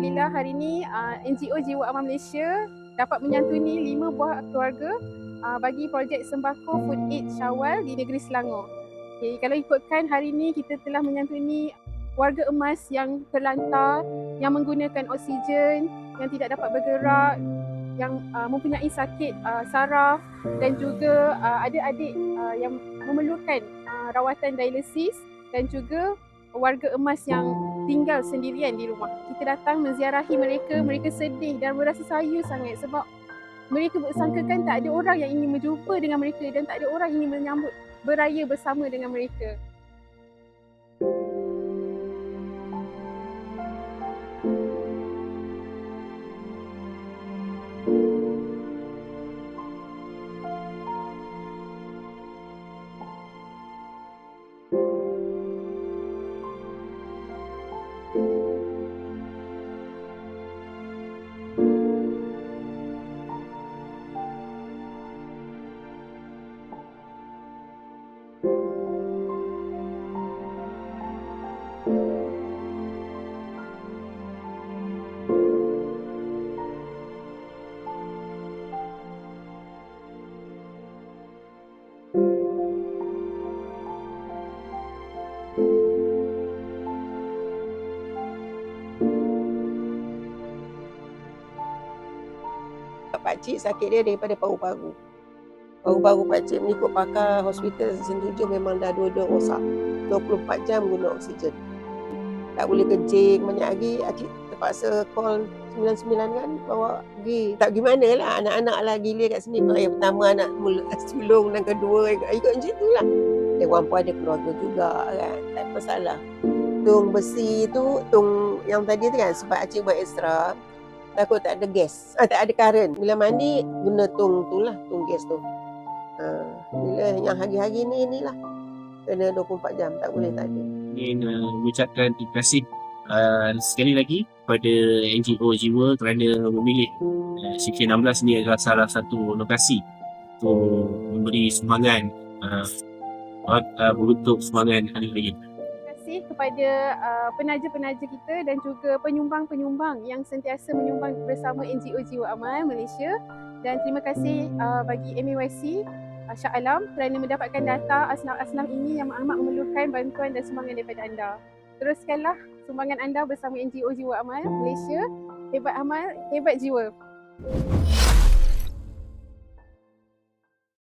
Alhamdulillah hari ini NGO Jiwa Amal Malaysia dapat menyantuni 5 buah keluarga bagi projek sembako Food Aid Syawal di negeri Selangor. Okay, kalau ikutkan hari ini kita telah menyantuni warga emas yang terlantar, yang menggunakan oksigen, yang tidak dapat bergerak, yang mempunyai sakit saraf dan juga adik-adik yang memerlukan rawatan dialisis dan juga warga emas yang tinggal sendirian di rumah. Kita datang menziarahi mereka, mereka sedih dan berasa sayu sangat sebab mereka bersangkakan tak ada orang yang ingin berjumpa dengan mereka dan tak ada orang yang ingin menyambut beraya bersama dengan mereka. Pakcik sakit dia daripada paru-paru. Paru-paru pakcik mengikut pakar hospital Sentuju memang dah dua-dua rosak. 24 jam guna oksigen. Tak boleh kencing banyak lagi. Acik terpaksa call 99 kan bawa pergi. Tak pergi mana lah. Anak-anak lah gila kat sini. Yang pertama anak mula sulung dan kedua ikut macam tu lah. Orang pun ada keluarga juga kan. Tak ada masalah. Tung besi tu, tung yang tadi tu kan sebab acik buat ekstra. Takut tak ada gas, tak ada karen. Bila mandi, guna tung tu lah, tung gas tu. Bila yang hari-hari ni lah, kena 24 jam, tak boleh tak ada. Ingin mengucapkan terima kasih sekali lagi kepada NGO Jiwa kerana memilih CK16 ni adalah salah satu lokasi untuk memberi sumbangan berbentuk sumbangan hari-hari. Terima kasih kepada penaja-penaja kita dan juga penyumbang-penyumbang yang sentiasa menyumbang bersama NGO Jiwa Amal Malaysia, dan terima kasih bagi MAYC Shah Alam kerana mendapatkan data asnaf-asnaf ini yang amat memerlukan bantuan dan sumbangan daripada anda. Teruskanlah sumbangan anda bersama NGO Jiwa Amal Malaysia. Hebat amal, hebat jiwa.